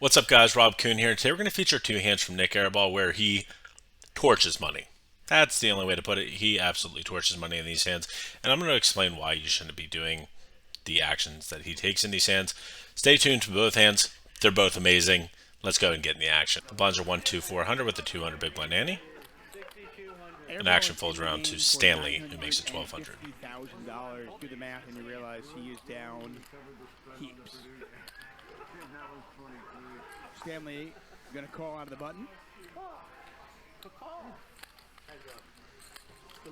What's up, guys? Rob Kuhn here. Today we're going to feature two hands from Nik Airball where he torches money. That's the only way to put it. He absolutely torches money in these hands, and I'm going to explain why you shouldn't be doing the actions that he takes in these hands. Stay tuned to both hands. They're both amazing. Let's go and get in the action. The blinds are 1, 2, 400 with the 200 big blind ante. And action folds around to Stanley, who makes it 1,200. $50,000. Do the math, and you realize he is down heaps. Stanley going to call out of the button.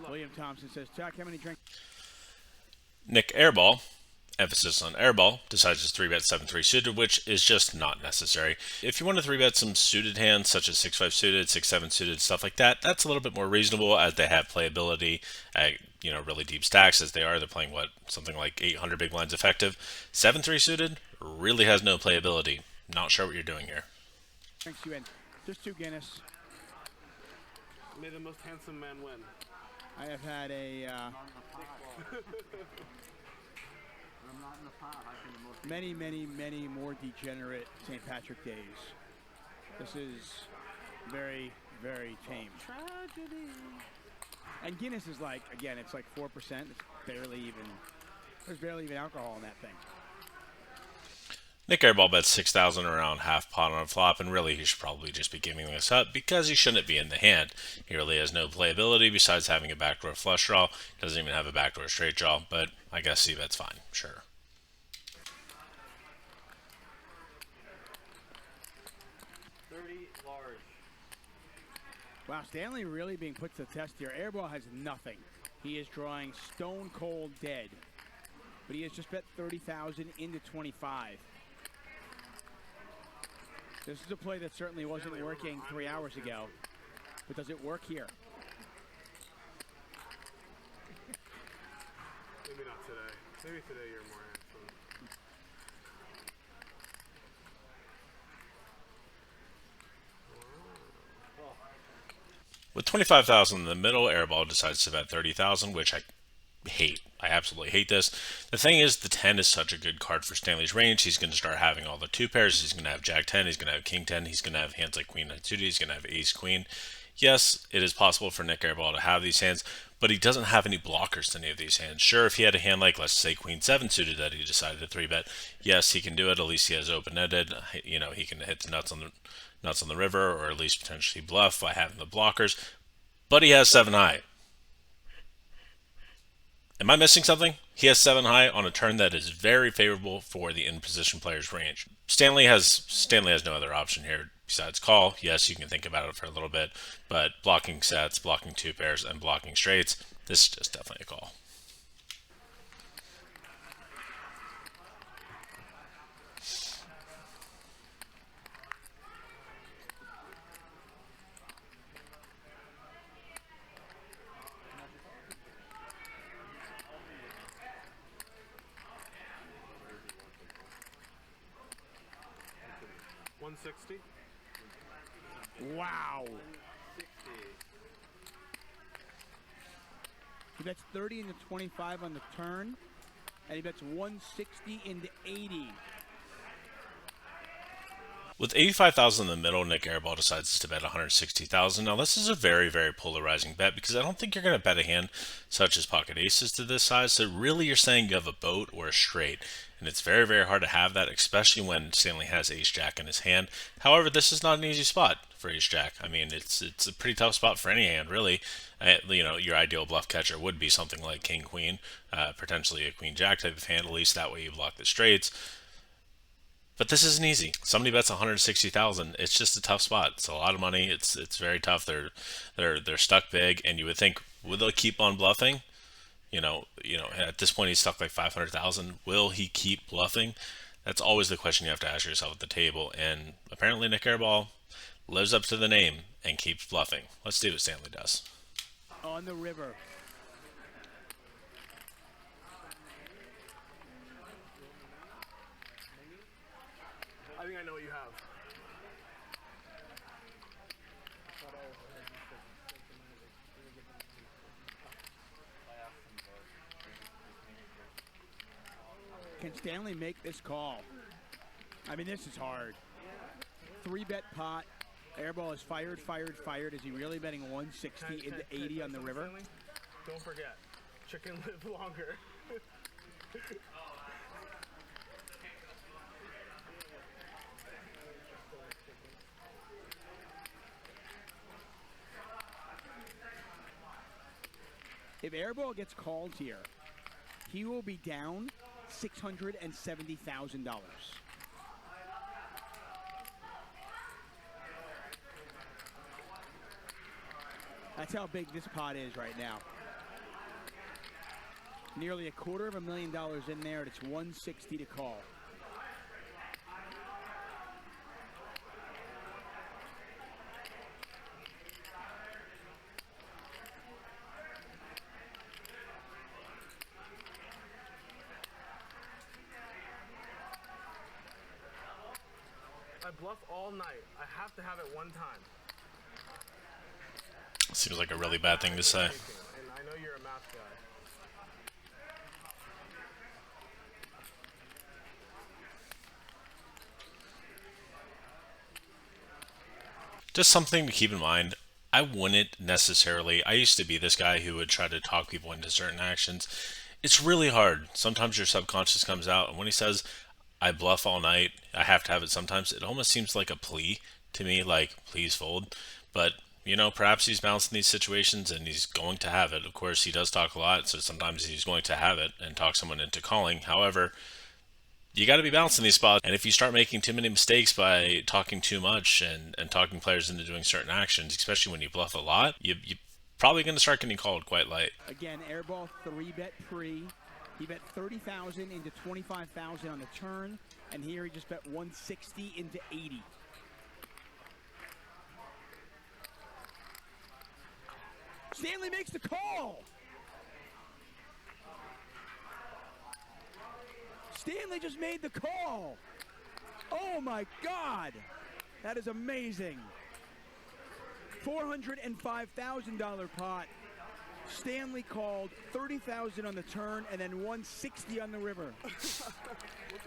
William Thompson says, Chuck, how many drinks? Nik Airball, emphasis on airball, decides to 3-bet 7-3 suited, which is just not necessary. If you want to 3-bet some suited hands, such as 6-5 suited, 6-7 suited, stuff like that, that's a little bit more reasonable as they have playability at, really deep stacks as they are. They're playing, something like 800 big blinds effective. 7-3 suited really has no playability. Not sure what you're doing here. Drinks you in. Just 2 Guinness. May the most handsome man win. I have had a many more degenerate St. Patrick days. This is very, very tame. Tragedy. And Guinness is like, again, it's like 4%. There's barely even alcohol in that thing. Nik Airball bets 6,000 around half pot on a flop, and really he should probably just be giving this up because he shouldn't be in the hand. He really has no playability besides having a backdoor flush draw. Doesn't even have a backdoor straight draw, but I guess C-bet's fine, sure. Large. Wow, Stanley really being put to the test here. Airball has nothing. He is drawing stone cold dead, but he has just bet 30,000 into 25. This is a play that certainly wasn't working 3 hours ago, but does it work here? Maybe not today. Maybe today you're more handsome. With 25,000 in the middle, Airball decides to bet 30,000, which I hate. I absolutely hate this. The thing is, the 10 is such a good card for Stanley's range. He's going to start having all the 2 pairs. He's going to have Jack 10. He's going to have King 10. He's going to have hands like Queen 9 suited. He's going to have Ace Queen. Yes, it is possible for Nik Airball to have these hands, but he doesn't have any blockers to any of these hands. Sure, if he had a hand like, let's say, Queen 7 suited that he decided to 3-bet, yes, he can do it. At least he has open-ended. He can hit the nuts on the river, or at least potentially bluff by having the blockers. But he has 7 high. Am I missing something? He has 7 high on a turn that is very favorable for the in-position player's range. Stanley has no other option here besides call. Yes, you can think about it for a little bit, but blocking sets, blocking 2 pairs, and blocking straights, this is just definitely a call. $160. Wow. He bets 30 into 25 on the turn, and he bets 160 into 80. With 85,000 in the middle, Nik Airball decides to bet 160,000. Now, this is a very, very polarizing bet because I don't think you're going to bet a hand such as pocket aces to this size. So really, you're saying you have a boat or a straight, and it's very, very hard to have that, especially when Stanley has ace jack in his hand. However, this is not an easy spot for ace jack. I mean, it's a pretty tough spot for any hand, really. Your ideal bluff catcher would be something like king queen, potentially a queen jack type of hand. At least that way you block the straights. But this isn't easy. Somebody bets 160,000. It's just a tough spot. It's a lot of money. It's very tough. They're stuck big, and you would think, will they keep on bluffing? At this point he's stuck like 500,000. Will he keep bluffing? That's always the question you have to ask yourself at the table. And apparently Nik Airball lives up to the name and keeps bluffing. Let's see what Stanley does. On the river. I think I know what you have. Can Stanley make this call? I mean, this is hard. 3-bet pot. Airball is fired, fired, fired. Is he really betting 160 into 80 on the river? Don't forget, chicken live longer. If Airball gets called here, he will be down $670,000. That's how big this pot is right now. Nearly $250,000 in there, and it's 160 to call. I bluff all night. I have to have it one time. Seems like a really bad thing to say. And I know you're a math guy. Just something to keep in mind. I wouldn't necessarily. I used to be this guy who would try to talk people into certain actions. It's really hard. Sometimes your subconscious comes out, and when he says, I bluff all night, I have to have it sometimes, it almost seems like a plea to me, like, please fold. But, you know, perhaps he's balancing these situations and he's going to have it. Of course, he does talk a lot, so sometimes he's going to have it and talk someone into calling. However, you got to be balancing these spots. And if you start making too many mistakes by talking too much and talking players into doing certain actions, especially when you bluff a lot, you're probably going to start getting called quite light. Again, Airball 3-bet pre. He bet 30,000 into 25,000 on the turn, and here he just bet 160 into 80. Stanley makes the call. Stanley just made the call. Oh my God, that is amazing. $405,000 pot. Stanley called 30,000 on the turn and then 160 on the river. What the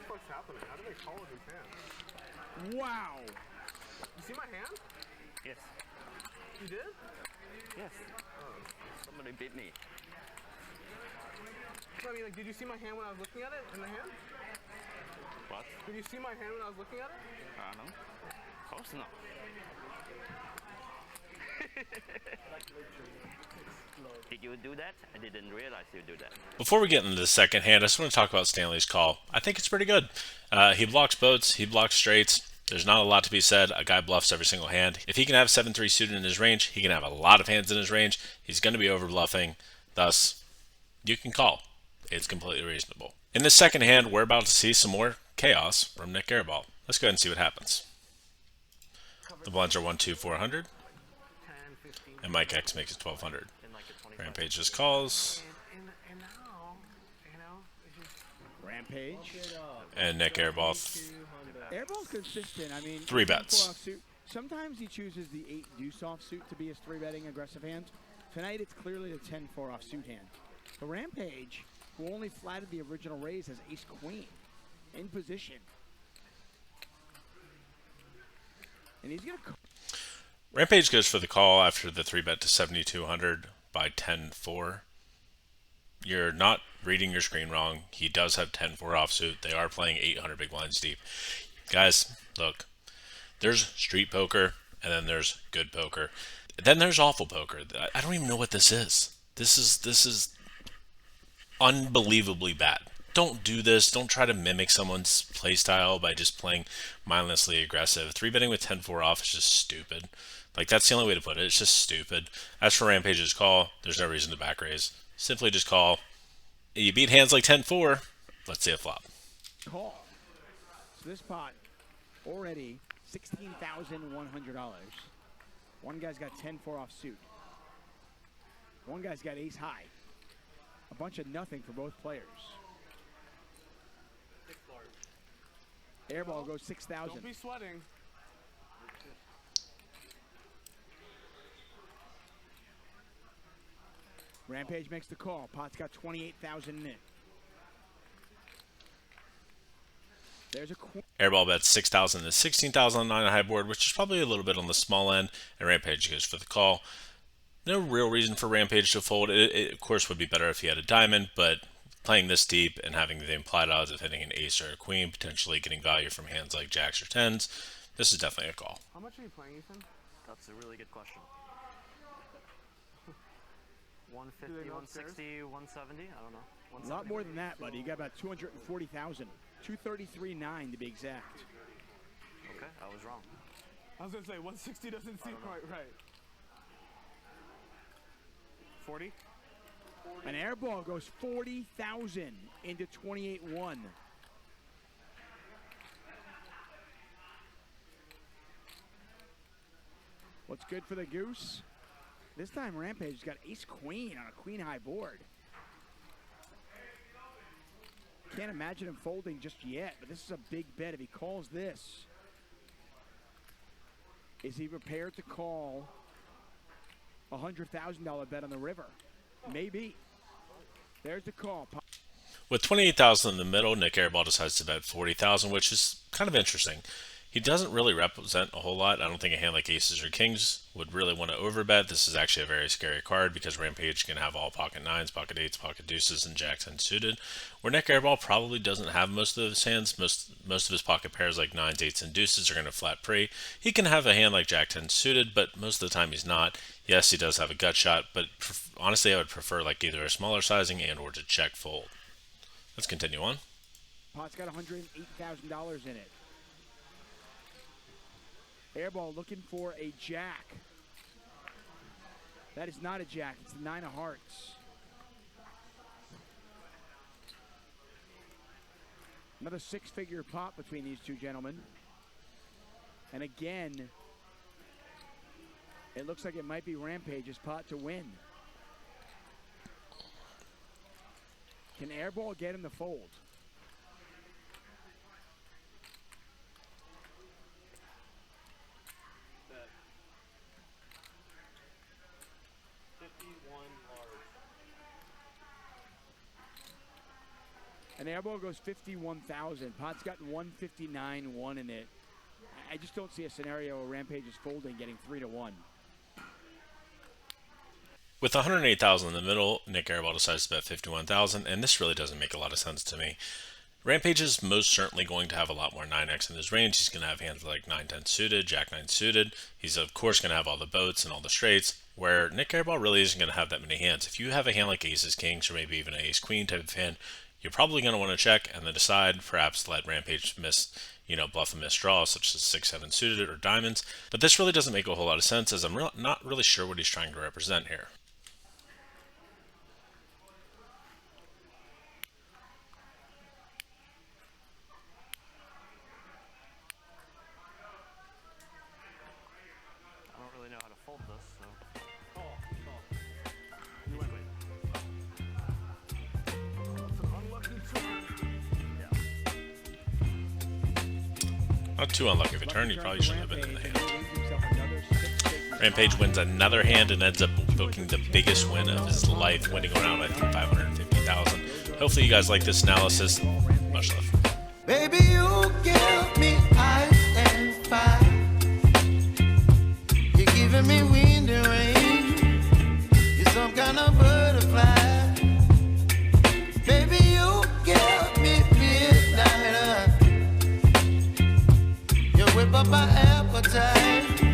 fuck's happening? How do they call with his hand? Wow. You see my hand? Yes. You did? Yes. Somebody beat me. I mean, like, did you see my hand when I was looking at it in the hand? What? Did you see my hand when I was looking at it? I don't know. Of course not. Did you do that? I didn't realize you do that. Before we get into the second hand, I just want to talk about Stanley's call. I think it's pretty good. He blocks boats, he blocks straights. There's not a lot to be said. A guy bluffs every single hand. If he can have 7-3 suited in his range, he can have a lot of hands in his range. He's going to be over bluffing. Thus, you can call. It's completely reasonable. In the second hand, we're about to see some more chaos from Nik Airball. Let's go ahead and see what happens. The blinds are 1, 2, 400. 10, 15. And Mike X makes it 1200. In like a 25. Rampage just calls. And now, you know, it's just... Rampage. And Nik Airball, Airball's consistent. I mean, 3 bets. 10-4 offsuit. Sometimes he chooses the 8 deuce offsuit to be his 3-betting aggressive hand. Tonight it's clearly the 10-4 offsuit hand. The Rampage, who only flatted the original raise, has ace queen in position. And he's gonna. Rampage goes for the call after the 3-bet to 7,200 by 10-4. You're not reading your screen wrong. He does have 10-4 offsuit. They are playing 800 big blinds deep. Guys, look. There's street poker, and then there's good poker. Then there's awful poker. I don't even know what this is. This is unbelievably bad. Don't do this. Don't try to mimic someone's play style by just playing mindlessly aggressive. 3-betting with 10-4 off is just stupid. Like, that's the only way to put it. It's just stupid. As for Rampage's call, there's no reason to back raise. Simply just call. You beat hands like 10-4. Let's see a flop. Call. So this pot already $16,100. One guy's got 10-4 offsuit. One guy's got ace high. A bunch of nothing for both players. Airball goes 6,000. Don't be sweating. Rampage makes the call. Pot's got 28,000 in it. There's a queen. Airball bets 6,000 to 16,000 on 9 high board, which is probably a little bit on the small end, and Rampage goes for the call. No real reason for Rampage to fold. It of course would be better if he had a diamond, but playing this deep and having the implied odds of hitting an ace or a queen, potentially getting value from hands like jacks or tens, this is definitely a call. How much are you playing, Ethan? That's a really good question. Do 150, they know upstairs? 160, 170? I don't know. A lot more than that, buddy. You got about 240,000. 233.9 to be exact. Okay, I was wrong. I was gonna say 160 doesn't seem quite right. 40? An airball goes 40,000 into 28-1. What's good for the goose? This time Rampage's got ace-queen on a queen-high board. Can't imagine him folding just yet, but this is a big bet. If he calls this, is he prepared to call a $100,000 bet on the river? Maybe. There's the call. With 28,000 in the middle, Nik Airball decides to bet 40,000, which is kind of interesting. He doesn't really represent a whole lot. I don't think a hand like aces or kings would really want to overbet. This is actually a very scary card because Rampage can have all pocket nines, pocket eights, pocket deuces, and jacks unsuited. Where Nik Airball probably doesn't have most of his hands. Most of his pocket pairs like nines, eights, and deuces are going to flat pre. He can have a hand like jack ten suited, but most of the time he's not. Yes, he does have a gut shot, but honestly I would prefer like either a smaller sizing and or to check fold. Let's continue on. Pot's got $108,000 in it. Airball looking for a jack. That is not a jack. It's the 9 of hearts. Another 6-figure pot between these two gentlemen. And again, it looks like it might be Rampage's pot to win. Can Airball get him to fold? And Airball goes 51,000. Pot's got 159.1 in it. I just don't see a scenario where Rampage is folding, getting 3-1. With 108,000 in the middle, Nik Airball decides to bet 51,000, and this really doesn't make a lot of sense to me. Rampage is most certainly going to have a lot more 9x in his range. He's going to have hands like 9-10 suited, jack-9 suited. He's of course going to have all the boats and all the straights, where Nik Airball really isn't going to have that many hands. If you have a hand like aces, kings, or maybe even an ace-queen type of hand, you're probably going to want to check and then decide, perhaps let Rampage bluff a missed draw, such as 6-7 suited or diamonds. But this really doesn't make a whole lot of sense, as I'm not really sure what he's trying to represent here. I don't really know how to fold this, so. Not too unlucky of a turn, he probably shouldn't have been in the hand. Rampage wins another hand and ends up booking the biggest win of his life, winning around, I think, 550,000. Hopefully you guys like this analysis. Much love. Baby, you give me ice and fire. You're giving me wind and rain. You're some kind of butterfly. Baby, you give me midnight. You whip up my appetite.